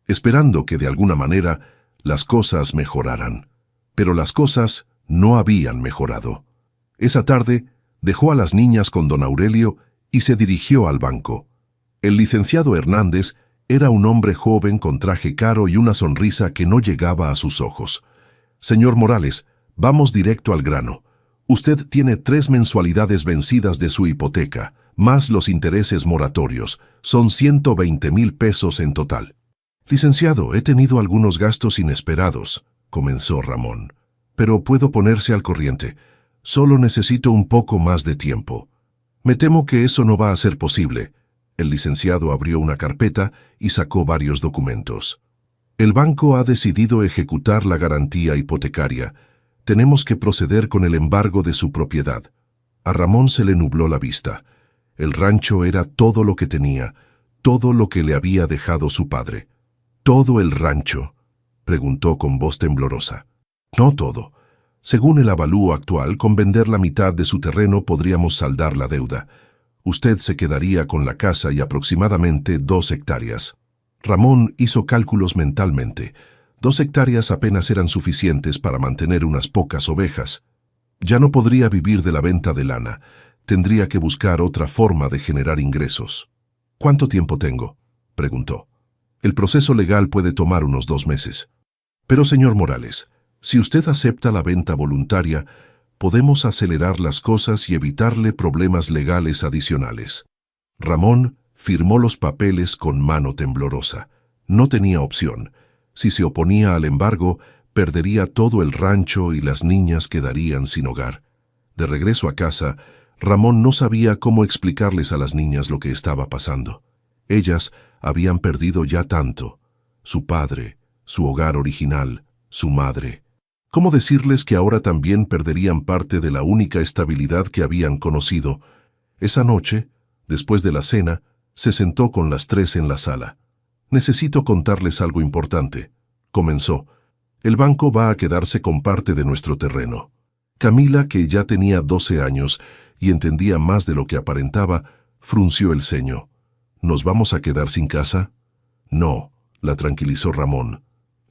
esperando que de alguna manera las cosas mejoraran. Pero las cosas no habían mejorado. Esa tarde dejó a las niñas con don Aurelio y se dirigió al banco. El licenciado Hernández era un hombre joven con traje caro y una sonrisa que no llegaba a sus ojos. «Señor Morales, vamos directo al grano. Usted tiene 3 mensualidades vencidas de su hipoteca, más los intereses moratorios. Son 120,000 pesos en total». «Licenciado, he tenido algunos gastos inesperados», comenzó Ramón. «Pero puedo ponerse al corriente. Solo necesito un poco más de tiempo». «Me temo que eso no va a ser posible». El licenciado abrió una carpeta y sacó varios documentos. «El banco ha decidido ejecutar la garantía hipotecaria. Tenemos que proceder con el embargo de su propiedad». A Ramón se le nubló la vista. El rancho era todo lo que tenía, todo lo que le había dejado su padre. «¿Todo el rancho?», preguntó con voz temblorosa. «No todo. Según el avalúo actual, con vender la mitad de su terreno podríamos saldar la deuda. Usted se quedaría con la casa y aproximadamente 2 hectáreas». Ramón hizo cálculos mentalmente. 2 hectáreas apenas eran suficientes para mantener unas pocas ovejas. Ya no podría vivir de la venta de lana. Tendría que buscar otra forma de generar ingresos. «¿Cuánto tiempo tengo?», preguntó. «El proceso legal puede tomar unos 2 meses. Pero, señor Morales, si usted acepta la venta voluntaria, podemos acelerar las cosas y evitarle problemas legales adicionales». Ramón firmó los papeles con mano temblorosa. No tenía opción. Si se oponía al embargo, perdería todo el rancho y las niñas quedarían sin hogar. De regreso a casa, Ramón no sabía cómo explicarles a las niñas lo que estaba pasando. Ellas habían perdido ya tanto: su padre, su hogar original, su madre. ¿Cómo decirles que ahora también perderían parte de la única estabilidad que habían conocido? Esa noche, después de la cena, se sentó con las 3 en la sala. «Necesito contarles algo importante», comenzó. «El banco va a quedarse con parte de nuestro terreno». Camila, que ya tenía 12 años y entendía más de lo que aparentaba, frunció el ceño. «¿Nos vamos a quedar sin casa?». «No», la tranquilizó Ramón.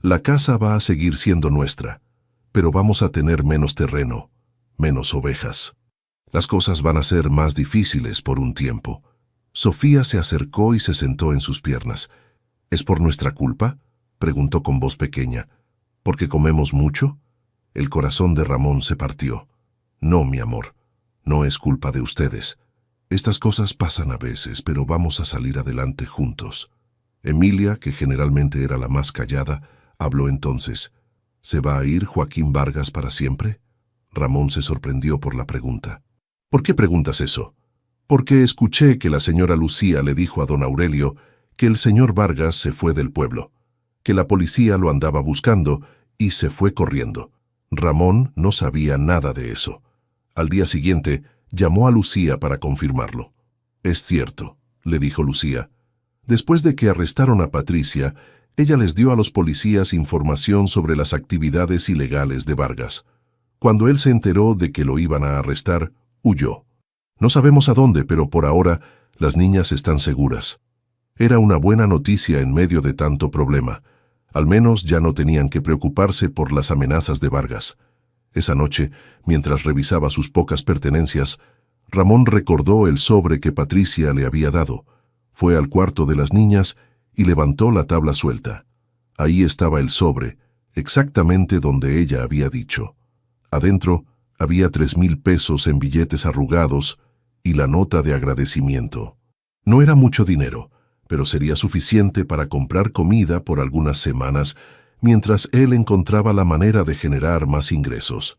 «La casa va a seguir siendo nuestra, pero vamos a tener menos terreno, menos ovejas. Las cosas van a ser más difíciles por un tiempo». Sofía se acercó y se sentó en sus piernas. ¿Es por nuestra culpa?, preguntó con voz pequeña. ¿Porque comemos mucho? El corazón de Ramón se partió. No, mi amor, no es culpa de ustedes. Estas cosas pasan a veces, pero vamos a salir adelante juntos. Emilia, que generalmente era la más callada, habló entonces. ¿Se va a ir Joaquín Vargas para siempre? Ramón se sorprendió por la pregunta. ¿Por qué preguntas eso? Porque escuché que la señora Lucía le dijo a don Aurelio que el señor Vargas se fue del pueblo, que la policía lo andaba buscando y se fue corriendo. Ramón no sabía nada de eso. Al día siguiente, llamó a Lucía para confirmarlo. «Es cierto», le dijo Lucía. Después de que arrestaron a Patricia, ella les dio a los policías información sobre las actividades ilegales de Vargas. Cuando él se enteró de que lo iban a arrestar, huyó. No sabemos a dónde, pero por ahora las niñas están seguras. Era una buena noticia en medio de tanto problema. Al menos ya no tenían que preocuparse por las amenazas de Vargas. Esa noche, mientras revisaba sus pocas pertenencias, Ramón recordó el sobre que Patricia le había dado. Fue al cuarto de las niñas y levantó la tabla suelta. Ahí estaba el sobre, exactamente donde ella había dicho. Adentro había 3,000 pesos en billetes arrugados y la nota de agradecimiento. No era mucho dinero, pero sería suficiente para comprar comida por algunas semanas mientras él encontraba la manera de generar más ingresos.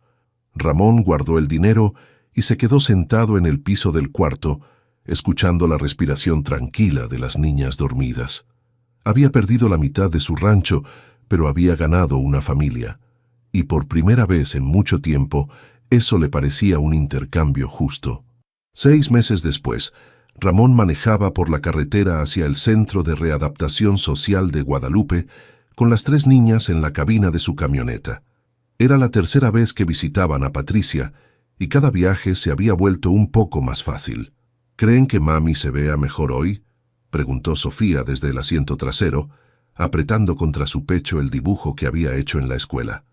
Ramón guardó el dinero y se quedó sentado en el piso del cuarto, escuchando la respiración tranquila de las niñas dormidas. Había perdido la mitad de su rancho, pero había ganado una familia. Y por primera vez en mucho tiempo, eso le parecía un intercambio justo. 6 meses después, Ramón manejaba por la carretera hacia el Centro de Readaptación Social de Guadalupe con las 3 niñas en la cabina de su camioneta. Era la tercera vez que visitaban a Patricia y cada viaje se había vuelto un poco más fácil. ¿Creen que mami se vea mejor hoy?, preguntó Sofía desde el asiento trasero, apretando contra su pecho el dibujo que había hecho en la escuela.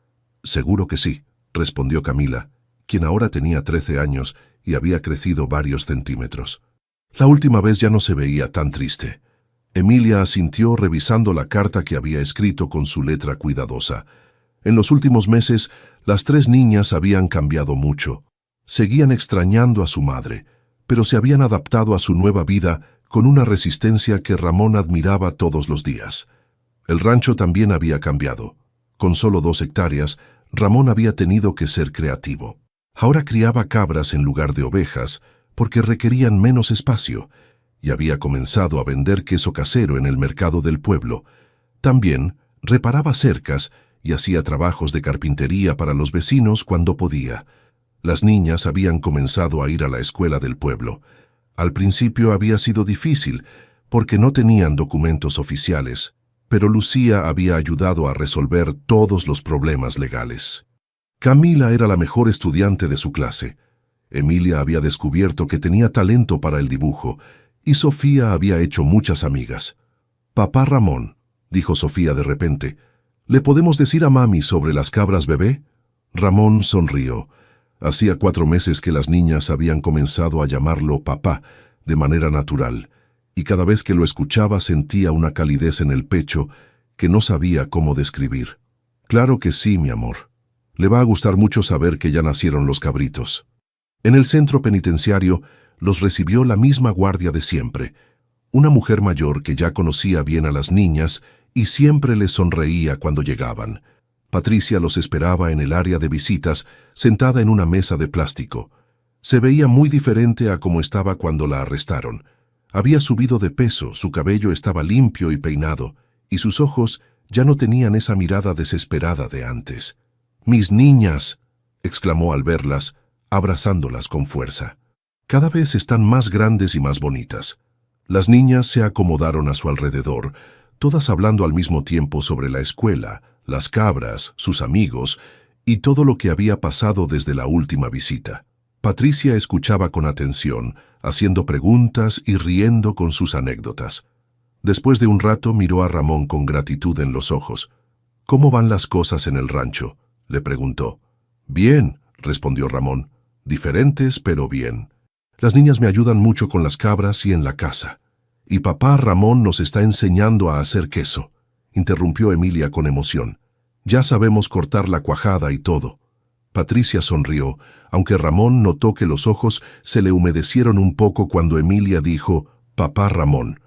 «Seguro que sí», respondió Camila, quien ahora tenía 13 años y había crecido varios centímetros. La última vez ya no se veía tan triste. Emilia asintió revisando la carta que había escrito con su letra cuidadosa. En los últimos meses, las 3 niñas habían cambiado mucho. Seguían extrañando a su madre, pero se habían adaptado a su nueva vida con una resistencia que Ramón admiraba todos los días. El rancho también había cambiado. Con solo 2 hectáreas, Ramón había tenido que ser creativo. Ahora criaba cabras en lugar de ovejas, porque requerían menos espacio, y había comenzado a vender queso casero en el mercado del pueblo. También reparaba cercas y hacía trabajos de carpintería para los vecinos cuando podía. Las niñas habían comenzado a ir a la escuela del pueblo. Al principio había sido difícil, porque no tenían documentos oficiales, pero Lucía había ayudado a resolver todos los problemas legales. Camila era la mejor estudiante de su clase. Emilia había descubierto que tenía talento para el dibujo, y Sofía había hecho muchas amigas. «Papá Ramón», dijo Sofía de repente, «¿le podemos decir a mami sobre las cabras bebé?» Ramón sonrió. Hacía 4 meses que las niñas habían comenzado a llamarlo papá, de manera natural, y cada vez que lo escuchaba sentía una calidez en el pecho que no sabía cómo describir. «Claro que sí, mi amor. Le va a gustar mucho saber que ya nacieron los cabritos». En el centro penitenciario los recibió la misma guardia de siempre, una mujer mayor que ya conocía bien a las niñas y siempre les sonreía cuando llegaban. Patricia los esperaba en el área de visitas, sentada en una mesa de plástico. Se veía muy diferente a como estaba cuando la arrestaron. Había subido de peso, su cabello estaba limpio y peinado, y sus ojos ya no tenían esa mirada desesperada de antes. «¡Mis niñas!», exclamó al verlas, abrazándolas con fuerza. «Cada vez están más grandes y más bonitas». Las niñas se acomodaron a su alrededor, todas hablando al mismo tiempo sobre la escuela, las cabras, sus amigos y todo lo que había pasado desde la última visita. Patricia escuchaba con atención, haciendo preguntas y riendo con sus anécdotas. Después de un rato miró a Ramón con gratitud en los ojos. «¿Cómo van las cosas en el rancho?», le preguntó. «Bien», respondió Ramón. «Diferentes, pero bien». Las niñas me ayudan mucho con las cabras y en la casa. Y papá Ramón nos está enseñando a hacer queso, interrumpió Emilia con emoción. Ya sabemos cortar la cuajada y todo. Patricia sonrió, aunque Ramón notó que los ojos se le humedecieron un poco cuando Emilia dijo, «Papá Ramón,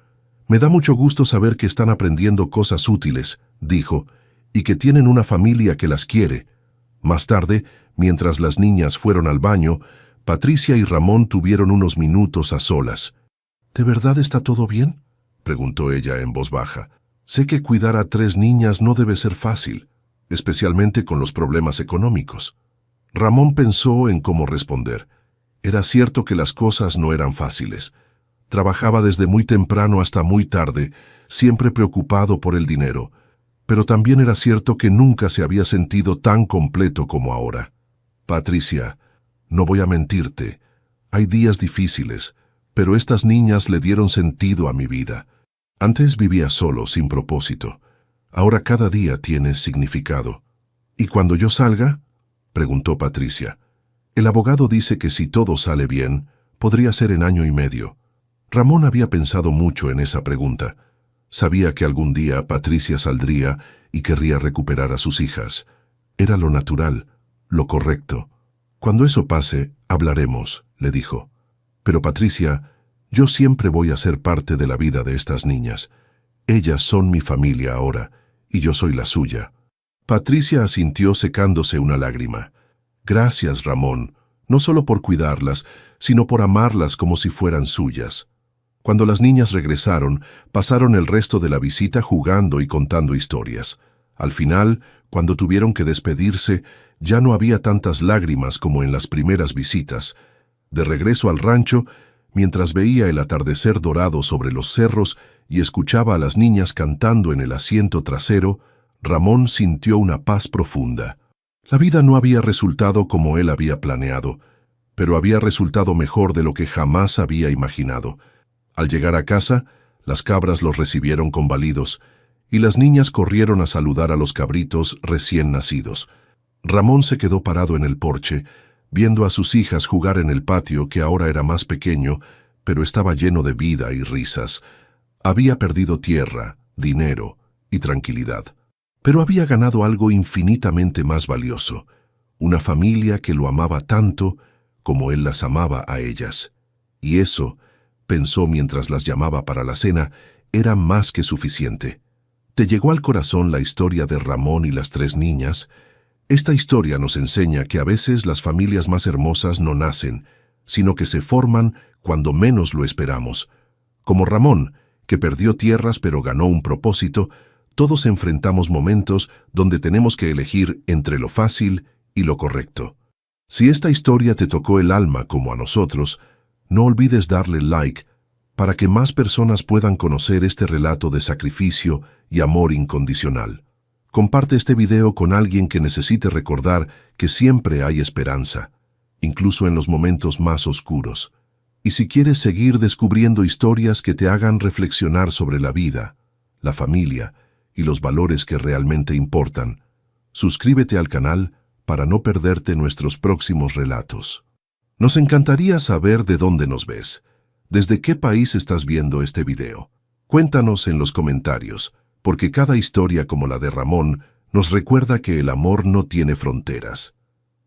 me da mucho gusto saber que están aprendiendo cosas útiles», dijo, «y que tienen una familia que las quiere». Más tarde, mientras las niñas fueron al baño, Patricia y Ramón tuvieron unos minutos a solas. «¿De verdad está todo bien?», preguntó ella en voz baja. «Sé que cuidar a 3 niñas no debe ser fácil, especialmente con los problemas económicos». Ramón pensó en cómo responder. Era cierto que las cosas no eran fáciles. Trabajaba desde muy temprano hasta muy tarde, siempre preocupado por el dinero. Pero también era cierto que nunca se había sentido tan completo como ahora. «Patricia, no voy a mentirte. Hay días difíciles, pero estas niñas le dieron sentido a mi vida. Antes vivía solo, sin propósito. Ahora cada día tiene significado». «¿Y cuando yo salga?», preguntó Patricia. «El abogado dice que si todo sale bien, podría ser en 1 año y medio». Ramón había pensado mucho en esa pregunta. Sabía que algún día Patricia saldría y querría recuperar a sus hijas. Era lo natural, lo correcto. «Cuando eso pase, hablaremos», le dijo. «Pero Patricia, yo siempre voy a ser parte de la vida de estas niñas. Ellas son mi familia ahora, y yo soy la suya». Patricia asintió secándose una lágrima. «Gracias, Ramón, no solo por cuidarlas, sino por amarlas como si fueran suyas». Cuando las niñas regresaron, pasaron el resto de la visita jugando y contando historias. Al final, cuando tuvieron que despedirse, ya no había tantas lágrimas como en las primeras visitas. De regreso al rancho, mientras veía el atardecer dorado sobre los cerros y escuchaba a las niñas cantando en el asiento trasero, Ramón sintió una paz profunda. La vida no había resultado como él había planeado, pero había resultado mejor de lo que jamás había imaginado. Al llegar a casa, las cabras los recibieron con balidos, y las niñas corrieron a saludar a los cabritos recién nacidos. Ramón se quedó parado en el porche, viendo a sus hijas jugar en el patio que ahora era más pequeño, pero estaba lleno de vida y risas. Había perdido tierra, dinero y tranquilidad. Pero había ganado algo infinitamente más valioso, una familia que lo amaba tanto como él las amaba a ellas. Y eso, pensó mientras las llamaba para la cena, era más que suficiente. ¿Te llegó al corazón la historia de Ramón y las 3 niñas? Esta historia nos enseña que a veces las familias más hermosas no nacen, sino que se forman cuando menos lo esperamos. Como Ramón, que perdió tierras pero ganó un propósito, todos enfrentamos momentos donde tenemos que elegir entre lo fácil y lo correcto. Si esta historia te tocó el alma como a nosotros, no olvides darle like para que más personas puedan conocer este relato de sacrificio y amor incondicional. Comparte este video con alguien que necesite recordar que siempre hay esperanza, incluso en los momentos más oscuros. Y si quieres seguir descubriendo historias que te hagan reflexionar sobre la vida, la familia y los valores que realmente importan, suscríbete al canal para no perderte nuestros próximos relatos. Nos encantaría saber de dónde nos ves. ¿Desde qué país estás viendo este video? Cuéntanos en los comentarios, porque cada historia como la de Ramón nos recuerda que el amor no tiene fronteras.